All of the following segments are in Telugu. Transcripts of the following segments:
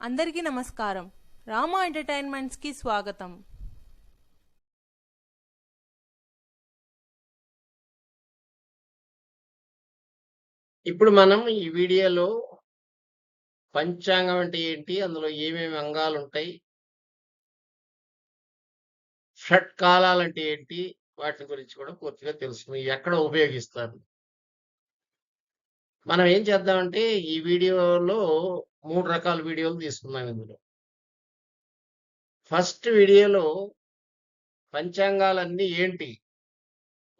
అందరికీ నమస్కారం. రామా ఎంటర్టైన్మెంట్స్కి స్వాగతం. ఇప్పుడు మనం ఈ వీడియోలో పంచాంగం అంటే ఏంటి, అందులో ఏమేమి అంగాలు ఉంటాయి, షట్కాలాలు అంటే ఏంటి, వాటి గురించి కూడా పూర్తిగా తెలుసుకుని ఎక్కడ ఉపయోగిస్తారు. మనం ఏం చేద్దామంటే ఈ వీడియోలో 3 రకాల వీడియోలు తీసుకున్నాం. ఇందులో ఫస్ట్ వీడియోలో పంచాంగాలన్నీ ఏంటి,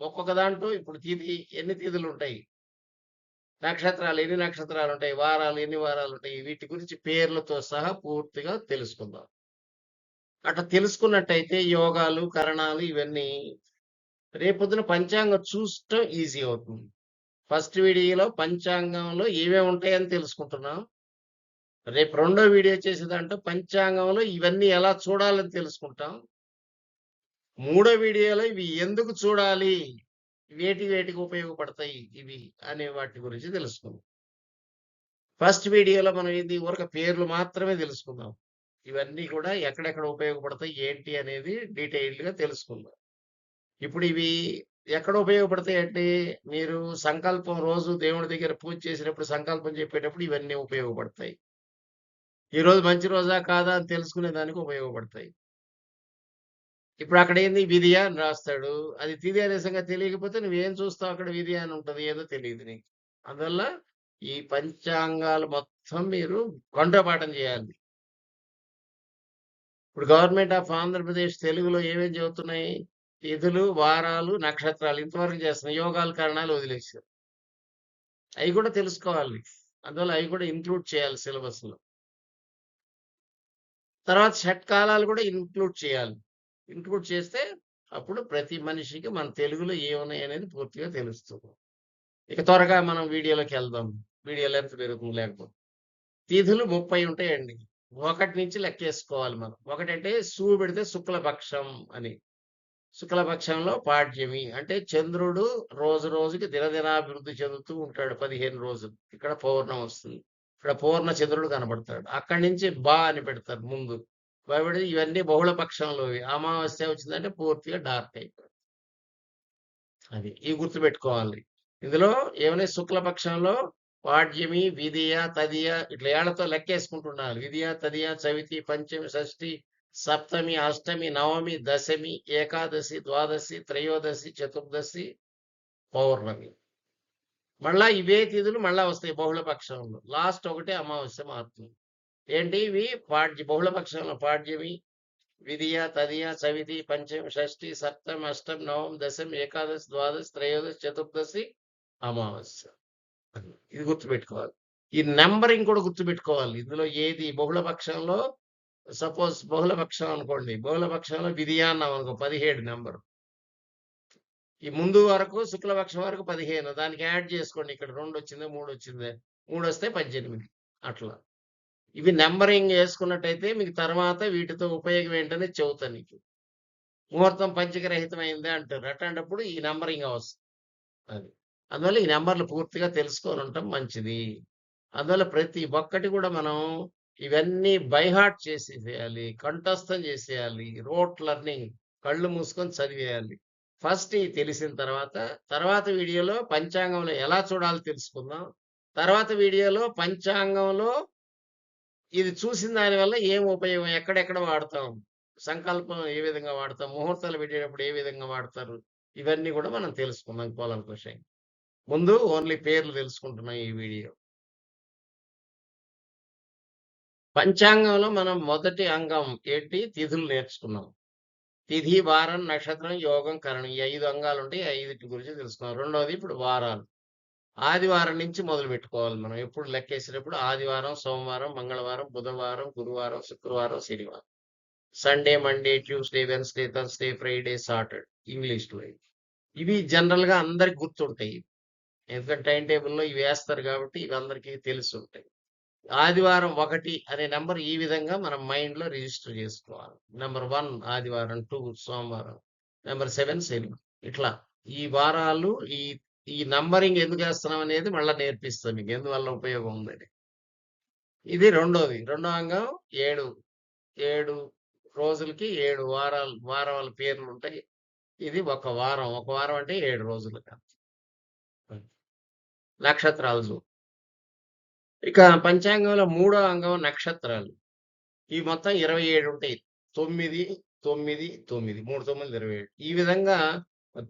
ఒక్కొక్క దాంట్లో ఇప్పుడు తిథి ఎన్ని తిథులు ఉంటాయి, నక్షత్రాలు ఎన్ని నక్షత్రాలు ఉంటాయి, వారాలు ఎన్ని వారాలు ఉంటాయి, వీటి గురించి పేర్లతో సహా పూర్తిగా తెలుసుకుందాం. అట్లా తెలుసుకున్నట్టయితే యోగాలు కరణాలు ఇవన్నీ రేపొద్దున పంచాంగం చూడటం ఈజీ అవుతుంది. ఫస్ట్ వీడియోలో పంచాంగంలో ఏమేమి ఉంటాయని తెలుసుకుంటున్నాం. రేపు రెండో వీడియో చేసేదంటే పంచాంగంలో ఇవన్నీ ఎలా చూడాలని తెలుసుకుంటాం. మూడో వీడియోలో ఇవి ఎందుకు చూడాలి, వేటికి ఉపయోగపడతాయి ఇవి అనే వాటి గురించి తెలుసుకుందాం. ఫస్ట్ వీడియోలో మనం ఇది ఊరక పేర్లు మాత్రమే తెలుసుకుందాం. ఇవన్నీ కూడా ఎక్కడెక్కడ ఉపయోగపడతాయి ఏంటి అనేది డీటెయిల్డ్గా తెలుసుకుందాం. ఇప్పుడు ఇవి ఎక్కడ ఉపయోగపడతాయి అంటే, మీరు సంకల్పం రోజు దేవుడి దగ్గర పూజ చేసినప్పుడు సంకల్పం చెప్పేటప్పుడు ఇవన్నీ ఉపయోగపడతాయి. ఈ రోజు మంచి రోజా కాదా అని తెలుసుకునే దానికి ఉపయోగపడతాయి. ఇప్పుడు అక్కడ ఏంది విధియ అని రాస్తాడు, అది తిథి అనే సంగతి తెలియకపోతే నువ్వేం చూస్తావు, అక్కడ విధి అని ఉంటది, ఏదో తెలియదు నీకు. అందువల్ల ఈ పంచాంగాలు మొత్తం మీరు కంఠపాఠం చేయాలి. ఇప్పుడు గవర్నమెంట్ ఆఫ్ ఆంధ్రప్రదేశ్ తెలుగులో ఏమేమి చెబుతున్నాయి, తిథులు వారాలు నక్షత్రాలు ఇంతవరకు చేస్తున్నాయి, యోగాలు కారణాలు వదిలేసారు. అవి కూడా తెలుసుకోవాలి, అందువల్ల అవి కూడా ఇంక్లూడ్ చేయాలి సిలబస్ లో. తర్వాత షట్కాలాలు కూడా ఇంక్లూడ్ చేయాలి. ఇంక్లూడ్ చేస్తే అప్పుడు ప్రతి మనిషికి మన తెలుగులో ఏమున్నాయి అనేది పూర్తిగా తెలుస్తుంది. ఇక త్వరగా మనం వీడియోలోకి వెళ్దాం, వీడియో లెంత్ పెరుగుతుంది లేకపోతే. తిథులు 30 ఉంటాయండి. 1 నుంచి లెక్కేసుకోవాలి మనం. 1 అంటే పెడితే శుక్లపక్షం అని. శుక్లపక్షంలో పాడ్యమి అంటే చంద్రుడు రోజు రోజుకి దినదినాభివృద్ధి చెందుతూ ఉంటాడు. 15 రోజులు ఇక్కడ పౌర్ణం వస్తుంది, ఇక్కడ పూర్ణ చంద్రుడు కనబడతాడు. అక్కడి నుంచి బా అని పెడతారు ముందు. కాబట్టి ఇవన్నీ బహుళ పక్షంలోవి. అమావాస్య వచ్చిందంటే పూర్తిగా డార్క్ అయిపోతుంది. అది ఇవి గుర్తుపెట్టుకోవాలి. ఇందులో ఏమైనా శుక్లపక్షంలో పాడ్యమి విధియ తదియ ఇట్లా ఏళ్లతో లెక్కేసుకుంటున్నారు. విధియ తదియ చవితి పంచమి షష్ఠి సప్తమి అష్టమి నవమి దశమి ఏకాదశి ద్వాదశి త్రయోదశి చతుర్దశి పౌర్ణమి. మళ్ళా ఇవే తిథులు మళ్ళా వస్తాయి బహుళ పక్షంలో. లాస్ట్ ఒకటే అమావాస్య మారుతుంది. ఏంటి ఇవి బహుళ పక్షంలో పాడ్యమి విధియ తదియ చవితి పంచమి షష్ఠి సప్తమి అష్టమి నవమి దశమి ఏకాదశి ద్వాదశి త్రయోదశి చతుర్దశి అమావాస్య. ఇది గుర్తుపెట్టుకోవాలి. ఈ నెంబరింగ్ కూడా గుర్తుపెట్టుకోవాలి. ఇందులో ఏది బహుళ పక్షంలో, సపోజ్ బహుళ పక్షం అనుకోండి, బహుళ పక్షంలో విధియ అన్నాం అనుకో 17 నెంబర్. ఈ ముందు వరకు శుక్లపక్షం వరకు 15, దానికి యాడ్ చేసుకోండి. ఇక్కడ 2 వచ్చింది 3 వచ్చింది, 3 వస్తే 18 అట్లా. ఇవి నెంబరింగ్ వేసుకున్నట్టయితే మీకు తర్వాత వీటితో ఉపయోగం ఏంటనే చెబుతాను నీకు. ముహూర్తం పంచకరహితమైంది అంటారు, అట్లాంటప్పుడు ఈ నెంబరింగ్ అవసరం. అది అందువల్ల ఈ నెంబర్లు పూర్తిగా తెలుసుకొని ఉండటం మంచిది. అందువల్ల ప్రతి ఒక్కటి కూడా మనం ఇవన్నీ బైహార్ట్ చేసేయాలి, కంఠస్థం చేసేయాలి, రోట్ లెర్నింగ్, కళ్ళు మూసుకొని చదివేయాలి. ఫస్ట్ ఇది తెలిసిన తర్వాత వీడియోలో పంచాంగంలో ఎలా చూడాలో తెలుసుకుందాం. తర్వాత వీడియోలో పంచాంగంలో ఇది చూసిన దానివల్ల ఏం ఉపయోగం, ఎక్కడెక్కడ వాడతాం, సంకల్పం ఏ విధంగా వాడతాం, ముహూర్తాలు పెట్టేటప్పుడు ఏ విధంగా వాడతారు, ఇవన్నీ కూడా మనం తెలుసుకుందాం కూలంకషంగా. ముందు ఓన్లీ పేర్లు తెలుసుకుంటున్నాం ఈ వీడియో. పంచాంగంలో మనం మొదటి అంగం ఏంటి, తిథులు నేర్చుకున్నాం. తిథి వారం నక్షత్రం యోగం కరణం ఈ 5 అంగాలు ఉంటాయి. 5 గురించి తెలుసుకున్నాం. రెండవది ఇప్పుడు వారాలు. ఆదివారం నుంచి మొదలు పెట్టుకోవాలి మనం. ఎప్పుడు లెక్కేసేటప్పుడు ఆదివారం సోమవారం మంగళవారం బుధవారం గురువారం శుక్రవారం శనివారం, Sunday Monday Tuesday Wednesday Thursday Friday Saturday ఇంగ్లీష్లో. ఇవి జనరల్ గా అందరికి గుర్తుంటాయి, ఎందుకంటే టైం టేబుల్లో ఇవి వేస్తారు కాబట్టి ఇవి అందరికీ తెలిసి ఉంటాయి. ఆదివారం 1 అనే నెంబర్ ఈ విధంగా మనం మైండ్ లో రిజిస్టర్ చేసుకోవాలి. నెంబర్ 1 ఆదివారం, 2 సోమవారం, నెంబర్ 7 శని. ఇట్లా ఈ వారాలు ఈ నంబరింగ్ ఎందుకు వేస్తున్నాం అనేది మళ్ళీ నేర్పిస్తాం మీకు, ఎందువల్ల ఉపయోగం ఉందని. ఇది రెండోది. రెండో అంగం 7. 7 రోజులకి 7 వారాల పేర్లుంటాయి. ఇది ఒక వారం. ఒక వారం అంటే 7 రోజులు. నక్షత్రాలు ఇక పంచాంగంలో మూడో అంగం నక్షత్రాలు. ఇవి మొత్తం 27 ఉంటాయి. 9, 9, 9. 3 9 27. ఈ విధంగా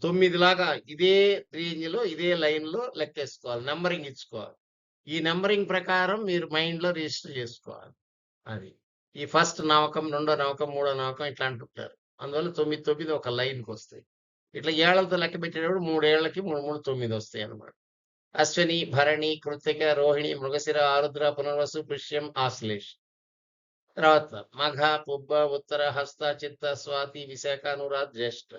9 లాగా ఇదే రేంజ్‌లో, ఇదే లైన్‌లో లెక్కేసుకోవాలి. నంబరింగ్ ఇచ్చుకోవాలి. ఈ నంబరింగ్ ప్రకారం మీరు మైండ్‌లో రిజిస్టర్ చేసుకోవాలి. అది. ఈ ఫస్ట్ నవకం, రెండో నవకం, మూడో నవకం ఇట్లా అంటుంటారు. అందువల్ల 9, 9 ఒక లైన్‌కొస్తాయి. ఇట్లా ఏళ్లతో లెక్క పెట్టేటప్పుడు 3 ఏళ్లకి 3, 3 9 వస్తాయన్నమాట. అశ్విని, భరణి, కృత్తిక, రోహిణి, మృగశిర, ఆరుద్ర, పునర్వసు, పుష్యం, ఆశ్లేష. తర్వాత మఘ, పుబ్బ, ఉత్తర, హస్త, చిత్త, స్వాతి, విశాఖ, అనురాధ, జ్యేష్ఠ.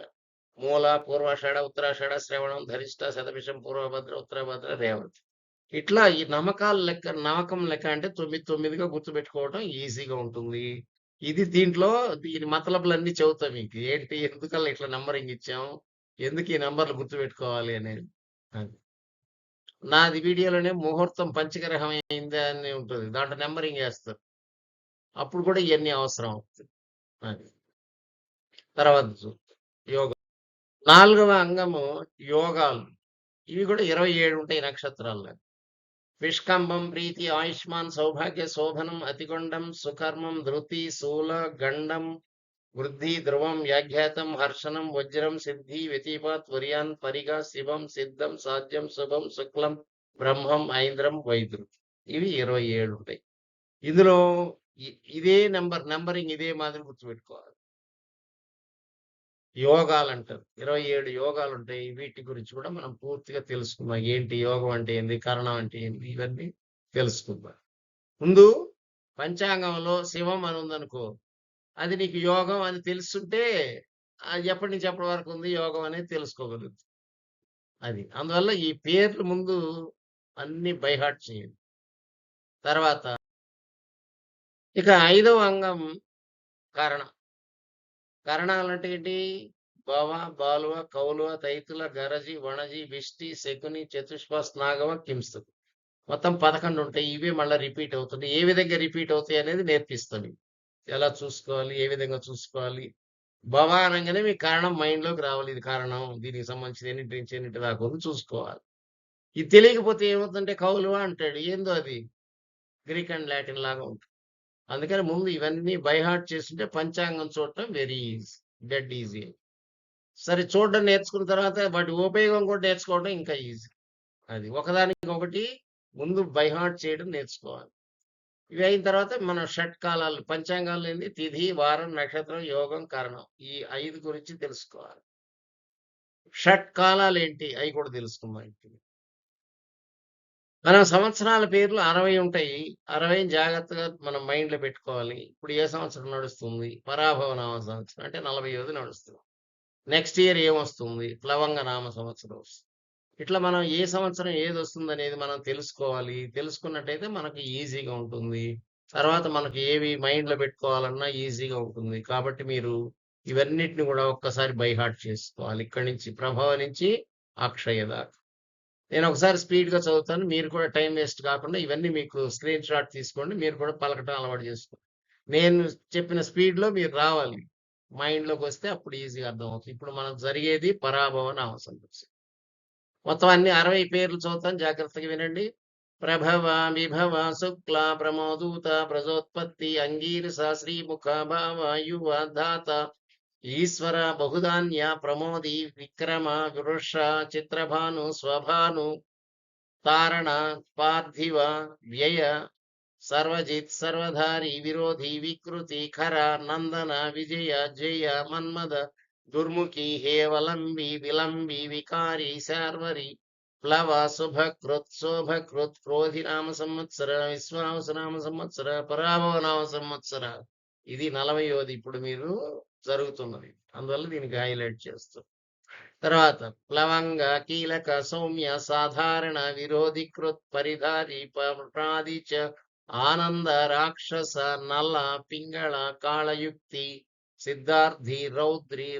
మూల, పూర్వాషాఢ, ఉత్తరాషాఢ, శ్రవణం, ధరిష్ట, శతభిషం, పూర్వభద్ర, ఉత్తరభద్ర, రేవతి. ఇట్లా ఈ నవకం లెక్క అంటే 9, 9గా గుర్తుపెట్టుకోవడం ఈజీగా ఉంటుంది. ఇది దీని మతలబులన్నీ చెబుతా మీకు. ఏంటి, ఎందుకలా ఇట్లా నంబరింగ్ ఇచ్చాం, ఎందుకు ఈ నంబర్లు గుర్తుపెట్టుకోవాలి అనేది. అది. నాది వీడియోలోనే ముహూర్తం పంచగ్రహం అయిందా అని ఉంటుంది. దాంట్లో నంబరింగ్ వేస్తారు. అప్పుడు కూడా ఇవన్నీ అవసరం అవుతుంది. అది. తర్వాత యోగం. 4వ అంగము యోగాలు. ఇవి కూడా 27 ఉంటాయి నక్షత్రాల్లో. విష్కంభం, ప్రీతి, ఆయుష్మాన్, సౌభాగ్య, శోభనం, అతికొండం, సుకర్మం, ధృతి, శూల, గండం, వృద్ధి, ధ్రువం, వ్యాఘ్యాతం, హర్షణం, వజ్రం, సిద్ధి, వ్యతిపాత్, వర్యాన్, పరిగ, శివం, సిద్ధం, సాధ్యం, శుభం, శుక్లం, బ్రహ్మం, ఐంద్రం, వైద్యుడు. ఇవి 27 ఉంటాయి. ఇందులో ఇదే నంబరింగ్ ఇదే మాదిరి గుర్తుపెట్టుకోవాలి. యోగాలంటారు. 27 యోగాలుంటాయి. వీటి గురించి కూడా మనం పూర్తిగా తెలుసుకుందాం. ఏంటి యోగం అంటే ఏంది? కరణం అంటే ఏంది? ఇవన్నీ తెలుసుకుందాం. ముందు పంచాంగంలో శివం అని ఉందనుకో, అది నీకు యోగం అని తెలుసుంటే అది ఎప్పటి నుంచి ఎప్పటి వరకు ఉంది యోగం అనేది తెలుసుకోగలుగుతుంది. అది. అందువల్ల ఈ పేర్లు ముందు అన్ని బై హార్ట్ చేయండి. తర్వాత ఇక 5వ అంగం కరణం. కరణాలంటే ఏంటి? భవ, బాలువ, కౌలువ, తైతుల, గరజి, వణజి, విష్టి, శకుని, చతుష్పస్, నాగవ, కింస్తకు. మొత్తం 11 ఉంటాయి. ఇవే మళ్ళా రిపీట్ అవుతుంది. ఏ విధంగా రిపీట్ అవుతాయి అనేది నేర్పిస్తాను. ఎలా చూసుకోవాలి, ఏ విధంగా చూసుకోవాలి. భవ అనంగానే మీ కారణం మైండ్‌లోకి రావాలి. ఇది కారణం, దీనికి సంబంధించింది ఎన్నింటి నుంచి ఎన్నింటి దాకా ఉందో చూసుకోవాలి. ఇది తెలియకపోతే ఏమవుతుందంటే కౌలువ అంటాడు. ఏందో అది గ్రీక్ అండ్ లాటిన్ లాగా ఉంటుంది. అందుకని ముందు ఇవన్నీ బై హార్ట్ చేసుకుంటే పంచాంగం చూడటం వెరీ ఈజీ. Dead easy. సరే, చూడడం నేర్చుకున్న తర్వాత వాటి ఉపయోగం కూడా నేర్చుకోవడం ఇంకా ఈజీ. అది. ఒకదానికి ఒకటి ముందు బై హార్ట్ చేయడం నేర్చుకోవాలి. ఇవి అయిన తర్వాత మనం షట్కాలాలు పంచాంగాలు ఏంది, తిథి, వారం, నక్షత్రం, యోగం, కరణం. ఈ 5 గురించి తెలుసుకోవాలి. షట్కాలాలు ఏంటి అవి కూడా తెలుసుకుందాం ఇప్పుడు. మన సంవత్సరాల పేర్లు 60 ఉంటాయి. 60 జాగ్రత్తగా మనం మైండ్‌లో పెట్టుకోవాలి. ఇప్పుడు ఏ సంవత్సరం నడుస్తుంది? పరాభవ నామ సంవత్సరం అంటే 45 నడుస్తుంది. నెక్స్ట్ ఇయర్ ఏమొస్తుంది? ప్లవంగ నామ సంవత్సరం వస్తుంది. ఇట్లా మనం ఏ సంవత్సరం ఏదొస్తుందనేది మనం తెలుసుకోవాలి. తెలుసుకున్నట్టయితే మనకు ఈజీగా ఉంటుంది. తర్వాత మనకి ఏవి మైండ్‌లో పెట్టుకోవాలన్నా ఈజీగా ఉంటుంది. కాబట్టి మీరు ఇవన్నిటిని కూడా ఒక్కసారి బై హార్ట్ చేసుకోవాలి. ఇక్కడి నుంచి ప్రభవ నుంచి అక్షయ దాకా. నేను ఒకసారి స్పీడ్‌గా చదువుతాను. మీరు కూడా టైం వేస్ట్ కాకుండా ఇవన్నీ మీకు స్క్రీన్ షాట్ తీసుకోండి. మీరు కూడా పలకటం అలవాటు చేసుకోండి. నేను చెప్పిన స్పీడ్‌లో మీరు రావాలి. మైండ్‌లోకొస్తే అప్పుడు ఈజీగా అర్థమవుతుంది. ఇప్పుడు మనకు జరిగేది పరాభవ నామ సంవత్సరం. మొత్తం అన్ని 60 పేర్లు చదువుతాను, జాగ్రత్తగా వినండి. ప్రభవ, విభవ, శుక్ల, ప్రమోదూత, ప్రజోత్పత్తి, అంగీరస, శ్రీముఖ, భావ, యువ, ధాత, ఈశ్వర, బహుధాన్య, ప్రమోది, విక్రమ, వృష, చిత్రభాను, స్వభాను, తారణ, పార్థివ, వ్యయ, సర్వజిత్, సర్వధారి, విరోధి, వికృతి, ఖర, నందన, విజయ, జయ, మన్మద, దుర్ముఖి, హేవలంబి, విలంబి, వికారి, శార్వరి, ప్లవ, శుభకృత్, శోభకృత్, క్రోధి నామ సంవత్సర, విశ్వావస నామ సంవత్సర, పరాభవ నామ సంవత్సర. ఇది 40వ ఇప్పుడు మీరు జరుగుతున్నది. అందువల్ల దీనికి హైలైట్ చేస్తాం. తర్వాత ప్లవంగ, కీలక, సౌమ్య, సాధారణ, విరోధికృత్, పరిధారి, ప్రాదిచ, ఆనంద, రాక్షస, నల, పింగళ, కాళయుక్తి, సిద్ధార్థి, రౌద్రి,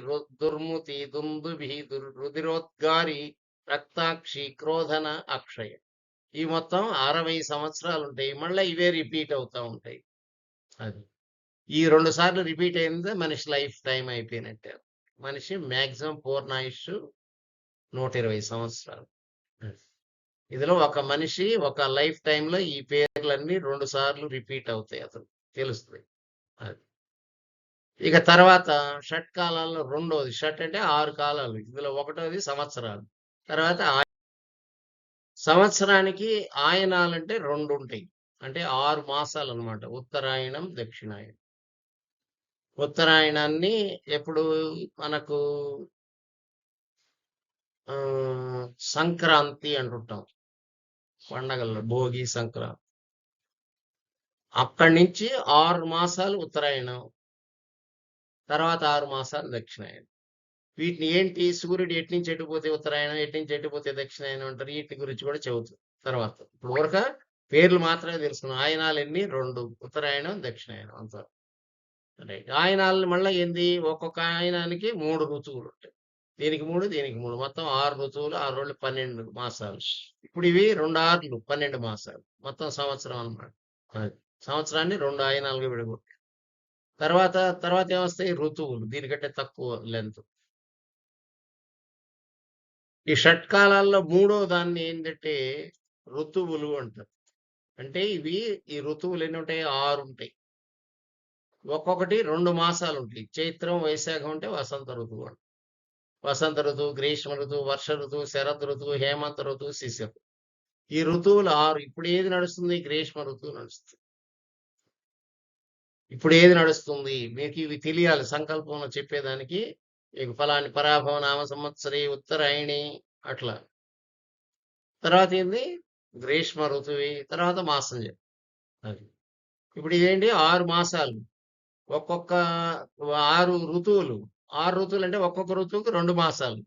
దుర్ముతి, దుందుభి, రుధిరోద్గారి, రక్తాక్షి, క్రోధన, అక్షయ. ఈ మొత్తం 60 సంవత్సరాలు ఉంటాయి. మళ్ళా ఇవే రిపీట్ అవుతా ఉంటాయి. అది. ఈ 2 సార్లు రిపీట్ అయింది మనిషి లైఫ్ టైమ్ అయిపోయినట్టే. మనిషి మాక్సిమం పూర్ణాయుష్షు 120 సంవత్సరాలు. అది. ఇందులో ఒక మనిషి ఒక లైఫ్ టైమ్‌లో ఈ పేర్లన్నీ 2 సార్లు రిపీట్ అవుతాయి అతనికి తెలుస్తది. అది. ఇక తర్వాత షట్కాలాల్లో రెండోది. షట్ అంటే 6 కాలాలు. ఇందులో ఒకటోది సంవత్సరాలు. తర్వాత సంవత్సరానికి ఆయనాలంటే 2 ఉంటాయి. అంటే 6 మాసాలన్నమాట. ఉత్తరాయణం, దక్షిణాయనం. ఉత్తరాయణాన్ని ఎప్పుడు మనకు సంక్రాంతి అంటుంటాం. పండగల్లో భోగి, సంక్రాంతి. అక్కడి నుంచి 6 మాసాలు ఉత్తరాయణం. తర్వాత 6 మాసాలు దక్షిణాయనం. వీటిని ఏంటి సూర్యుడు ఎటు నుంచి ఎటు పోతే ఉత్తరాయణం, ఎటు నుంచి ఎటు పోతే దక్షిణాయనం అంటారు. వీటి గురించి కూడా చెబుతాం తర్వాత. ఇప్పుడు వరక పేర్లు మాత్రమే తెలుసుకున్నాం. ఆయనాలెన్ని 2 ఉత్తరాయణం, దక్షిణాయనం అంతా. రైట్. ఆయనాలు మళ్ళా ఏంది ఒక్కొక్క ఆయనానికి 3 ఋతువులుంటాయి. దీనికి 3, దీనికి 3 మొత్తం 6 ఋతువులు, 6 రోజులు 12 మాసాలు. ఇప్పుడు ఇవి 2 6లు 12 మాసాలు. మొత్తం సంవత్సరం అన్నమాట. అది. సంవత్సరాన్ని 2 ఆయనాలుగా విడగొట్టారు. తర్వాత ఏమొస్తాయి ఋతువులు. దీనికంటే తక్కువ లెంత్. ఈ షట్కాలాల్లో మూడో దాన్ని ఏంటంటే ఋతువులు అంటారు. అంటే ఈ ఋతువులు ఎన్ని ఉంటాయి? 6 ఉంటాయి. ఒక్కొక్కటి 2 మాసాలు ఉంటాయి. చైత్రం, వైశాఖం అంటే వసంత ఋతువు అంటారు. వసంత ఋతువు, గ్రీష్మ ఋతువు, వర్ష ఋతువు, శరద్ ఋతువు, హేమంత ఋతువు, శిశిర. ఈ ఋతువులు 6. ఇప్పుడు ఏది నడుస్తుంది? గ్రీష్మ ఋతువు నడుస్తుంది. ఇప్పుడు ఏది నడుస్తుంది? మీకు ఇవి తెలియాలి సంకల్పంలో చెప్పేదానికి. మీకు ఫలాని పరాభవ నామ సంవత్సరి, ఉత్తరాయణి అట్లా. తర్వాత ఏంది? గ్రీష్మ ఋతువి. తర్వాత మాసం చెప్పు. అది. ఇప్పుడు ఇదేంటి 6 మాసాలు. ఒక్కొక్క 6 ఋతువులు. 6 ఋతువులు అంటే ఒక్కొక్క ఋతువుకి 2 మాసాలు.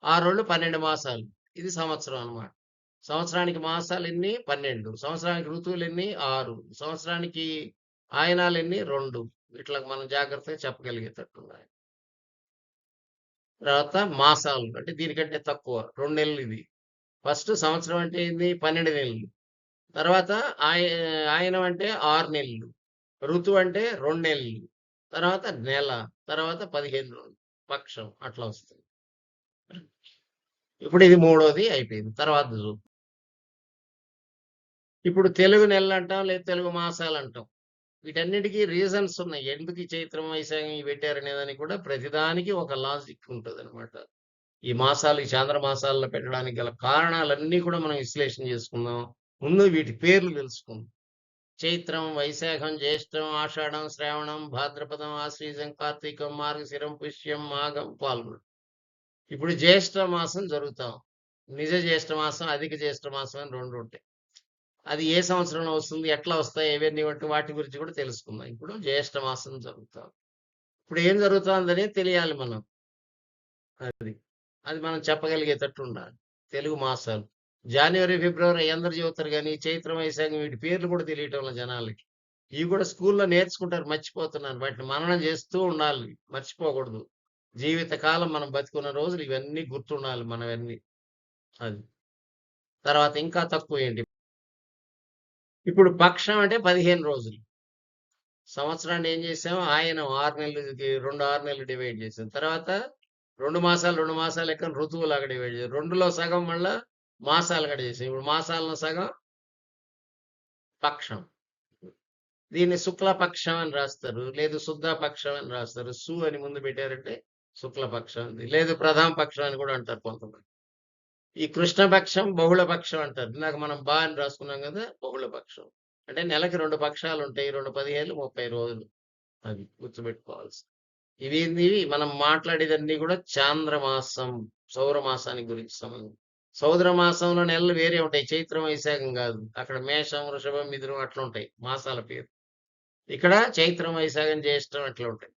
6 రోళ్ళు 12 మాసాలు. ఇది సంవత్సరం అన్నమాట. సంవత్సరానికి మాసాలెన్ని? 12. సంవత్సరానికి ఋతువులెన్ని? 6. సంవత్సరానికి ఆయనాలెన్ని? 2. ఇట్లా మనం జాగ్రత్తగా చెప్పగలిగేటట్టుండాలి. తర్వాత మాసాలు అంటే దీనికంటే తక్కువ 2 నెలలు ఇది. ఫస్ట్ సంవత్సరం అంటే ఏంది? 12 నెలలు. తర్వాత ఆయనం అంటే 6 నెలలు. ఋతువు అంటే 2 నెలలు. తర్వాత నెల. తర్వాత 15 రోజులు. పక్షం అట్లా వస్తుంది. ఇప్పుడు ఇది మూడోది అయిపోయింది. తర్వాత చూద్దాం. ఇప్పుడు తెలుగు నెలలంటాం, లేదా తెలుగు మాసాలంటాం. వీటన్నిటికి రీజన్స్ ఉన్నాయి. ఎందుకు ఈ చైత్రం, వైశాఖం ఇవి పెట్టారనే దానికి కూడా ప్రతిదానికి ఒక లాజిక్ ఉంటదనమాట. ఈ మాసాలు, ఈ చాంద్ర మాసాల్లో పెట్టడానికి గల కారణాలన్నీ కూడా మనం విశ్లేషణ చేసుకుందాం. ముందు వీటి పేర్లు తెలుసుకుందాం. చైత్రం, వైశాఖం, జ్యేష్టం, ఆషాఢం, శ్రావణం, భాద్రపదం, ఆశ్వీజం, కార్తీకం, మార్గశిరం, పుష్యం, మాఘం, పాల్గొనం. ఇప్పుడు జ్యేష్ఠ మాసం జరుగుతాం. నిజ జ్యేష్ఠ మాసం, అధిక జ్యేష్ఠ మాసం అని 2 ఉంటాయి. అది ఏ సంవత్సరంలో వస్తుంది? ఎట్లా వస్తాయి? ఇవన్నీ వాటి గురించి కూడా తెలుసుకుందాం. ఇప్పుడు జ్యేష్ఠ మాసం జరుగుతాం. ఇప్పుడు ఏం జరుగుతుందని తెలియాలి మనం. అది మనం చెప్పగలిగేటట్టు ఉండాలి. తెలుగు మాసాలు. జనవరి, ఫిబ్రవరి అందరూ చెబుతారు గానీ, చైత్రం, వైశాఖం వీటి పేర్లు కూడా తెలియటంలా జనాలకి. ఇవి కూడా స్కూల్లో నేర్చుకుంటారు, మర్చిపోతున్నారు. వాటిని మననం చేస్తూ ఉండాలి. మర్చిపోకూడదు. జీవితకాలం మనం బతికున్న రోజులు ఇవన్నీ గుర్తుండాలి మనవన్నీ. అది. తర్వాత ఇంకా తక్కువ ఏంటి? ఇప్పుడు పక్షం అంటే 15 రోజులు. సంవత్సరాన్ని ఏం చేసాం? ఆయన 6 నెలలకి 6 నెలలు డివైడ్ చేసాం. తర్వాత 2 మాసాలు 2 మాసాలు లెక్కన ఋతువులాగా డివైడ్ చేసాం. 2లో సగం మళ్ళా మాసాలుగా చేసాం. ఇప్పుడు మాసాలలో సగం పక్షం. దీన్ని శుక్లపక్షం అని రాస్తారు. లేదు శుద్ధపక్షం అని రాస్తారు. అని ముందు పెట్టారంటే శుక్లపక్షం ఉంది. లేదు ప్రథమ పక్షం అని కూడా అంటారు కొంతమంది. ఈ కృష్ణపక్షం, బహుళపక్షం అంటారు. ఇందాక మనం అని రాసుకున్నాం కదా, బహుళపక్షం. అంటే నెలకి 2 పక్షాలు ఉంటాయి. 2 15 30 రోజులు. అది గుర్తుపెట్టుకోవాల్సి. ఇవి మనం మాట్లాడేదన్నీ కూడా చాంద్రమాసం, సౌరమాసానికి గురించి సంబంధం. సౌరమాసంలో నెలలు వేరే ఉంటాయి. చైత్రం, వైశాఖం కాదు. అక్కడ మేషం, వృషభం, మిథునం అట్లా ఉంటాయి మాసాల పేరు. ఇక్కడ చైత్రం, వైశాఖం, జ్యేష్టం అట్లా ఉంటాయి.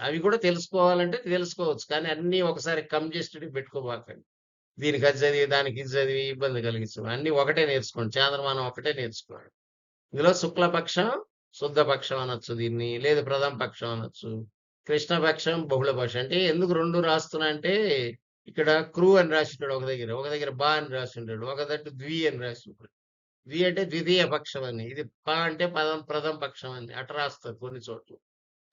అవి కూడా తెలుసుకోవాలంటే తెలుసుకోవచ్చు. కానీ అన్నీ ఒకసారి కంజెస్టెడ్ పెట్టుకోబాకండి. దీనికి అది చదివి, దానికి ఇది చదివి ఇబ్బంది కలిగించు. అన్నీ ఒకటే నేర్చుకోండి. చాంద్రమానం ఒకటే నేర్చుకోండి. ఇందులో శుక్లపక్షం, శుద్ధపక్షం అనొచ్చు దీన్ని. లేదు ప్రథమ పక్షం అనొచ్చు. కృష్ణపక్షం, బహుళపక్షం. అంటే ఎందుకు 2 రాస్తున్నా అంటే ఇక్కడ క్రూ అని రాసి ఉంటాడు ఒక దగ్గర బా అని రాసి ఉంటాడు, ఒక దగ్గర ద్వి అని రాసి ఉంటాడు. ద్వి అంటే ద్వితీయ పక్షం అని, ఇది ప అంటే ప్రథమ పక్షం అని అట్లా రాస్తారు కొన్ని చోట్ల.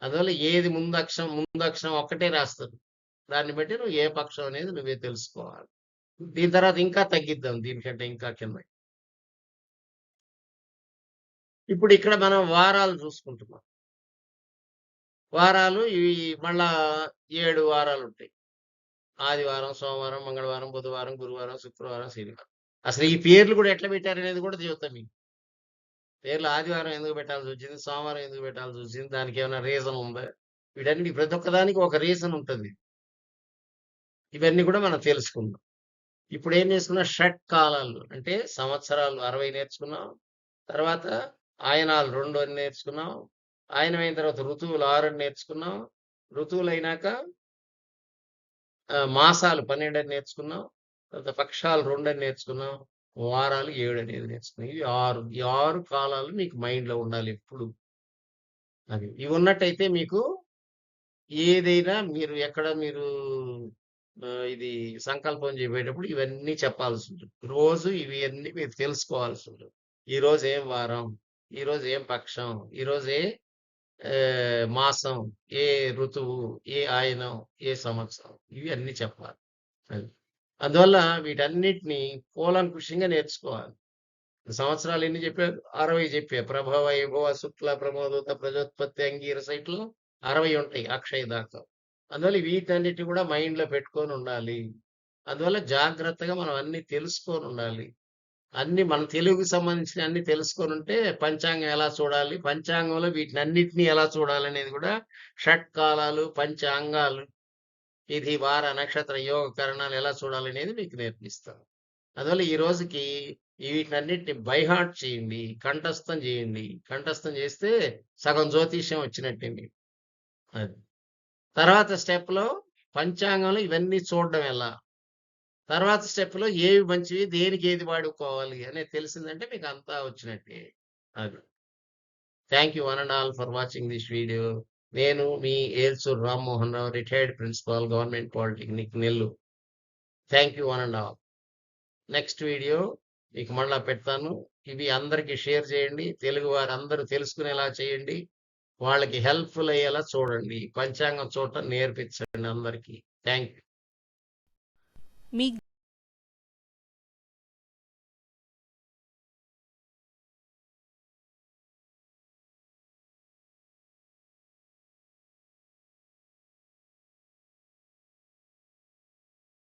అందువల్ల ఏది ముందు అక్షరం ఒక్కటే రాస్తారు. దాన్ని బట్టి నువ్వు ఏ పక్షం అనేది నువ్వే తెలుసుకోవాలి. దీని తర్వాత ఇంకా తగ్గిద్దాం, దీనికంటే ఇంకా కింద. ఇప్పుడు ఇక్కడ మనం వారాలు చూసుకుంటున్నాం. వారాలు ఇవి మళ్ళా 7 వారాలు ఉంటాయి. ఆదివారం, సోమవారం, మంగళవారం, బుధవారం, గురువారం, శుక్రవారం, శనివారం. అసలు ఈ పేర్లు కూడా ఎట్లా పెట్టారనేది కూడా చెబుతా మీకు. పేర్లు ఆదివారం ఎందుకు పెట్టాల్సి వచ్చింది, సోమవారం ఎందుకు పెట్టాల్సి వచ్చింది, దానికి ఏమైనా రీజన్ ఉందా? వీటన్నిటి ప్రతి ఒక్కదానికి ఒక రీజన్ ఉంటుంది. ఇవన్నీ కూడా మనం తెలుసుకుందాం. ఇప్పుడు ఏం చేసుకున్నాం, షట్ కాలాలు అంటే సంవత్సరాలు 60 నేర్చుకున్నాం. తర్వాత ఆయనాలు 2 అని నేర్చుకున్నాం. ఆయనమైన తర్వాత ఋతువులు 6 అని నేర్చుకున్నాం. ఋతువులు అయినాక మాసాలు 12 అని నేర్చుకున్నాం. తర్వాత పక్షాలు 2 అని నేర్చుకున్నాం. వారాలు 7 అనేది నేర్చుకున్నాం. ఇవి 6. ఈ 6 కాలాలు మీకు మైండ్లో ఉండాలి ఎప్పుడు. అది ఇవి ఉన్నట్టయితే మీకు ఏదైనా మీరు ఎక్కడ మీరు ఇది సంకల్పం చేయబోయేటప్పుడు ఇవన్నీ చెప్పాల్సి ఉంటుంది. రోజు ఇవి అన్ని మీరు తెలుసుకోవాల్సి ఉంటుంది. ఈ రోజు ఏం వారం, ఈ రోజు ఏం పక్షం, ఈ రోజు ఏ మాసం, ఏ ఋతువు, ఏ ఆయనం, ఏ సంవత్సరం, ఇవి అన్ని చెప్పాలి. అది. అందువల్ల వీటన్నిటిని కూలంకుషంగా నేర్చుకోవాలి. సంవత్సరాలు ఎన్ని చెప్పారు? 60 చెప్పా. ప్రభవ, వైభవ, శుక్ల, ప్రమోదోత, ప్రజోత్పత్తి, అంగీరస ఇట్లా 60 ఉంటాయి అక్షయ దాకా. అందువల్ల వీటన్నిటిని కూడా మైండ్లో పెట్టుకొని ఉండాలి. అందువల్ల జాగ్రత్తగా మనం అన్ని తెలుసుకొని ఉండాలి. అన్ని మన తెలుగుకి సంబంధించిన అన్ని తెలుసుకొని ఉంటే పంచాంగం ఎలా చూడాలి, పంచాంగంలో వీటినన్నిటిని ఎలా చూడాలనేది కూడా షట్కాలాలు, పంచాంగాలు, తిథి, వార, నక్షత్ర, యోగ కరణాలు ఎలా చూడాలనేది మీకు నేర్పిస్తాను. అందువల్ల ఈ రోజుకి వీటినన్నిటిని బైహార్ట్ చేయండి, కంఠస్థం చేయండి. కంఠస్థం చేస్తే సగం జ్యోతిష్యం వచ్చినట్టే మీకు. అది తర్వాత స్టెప్లో పంచాంగంలో ఇవన్నీ చూడడం ఎలా, తర్వాత స్టెప్లో ఏవి మంచివి, దేనికి ఏది వాడుకోవాలి అనేది తెలిసిందంటే మీకు అంతా వచ్చినట్టే. అది. Thank you one and all for watching this video. నేను మీ Elsur Rammohan Rao, retired principal, government polytechnic, Nellore. Thank you one and all. Next video మీకు మళ్ళా పెడతాను. ఇవి అందరికీ షేర్ చేయండి. తెలుగు వారు అందరూ తెలుసుకునేలా చేయండి. వాళ్ళకి హెల్ప్ఫుల్ అయ్యేలా చూడండి. పంచాంగం చూడటం నేర్పించండి అందరికీ. Thank you. మీకు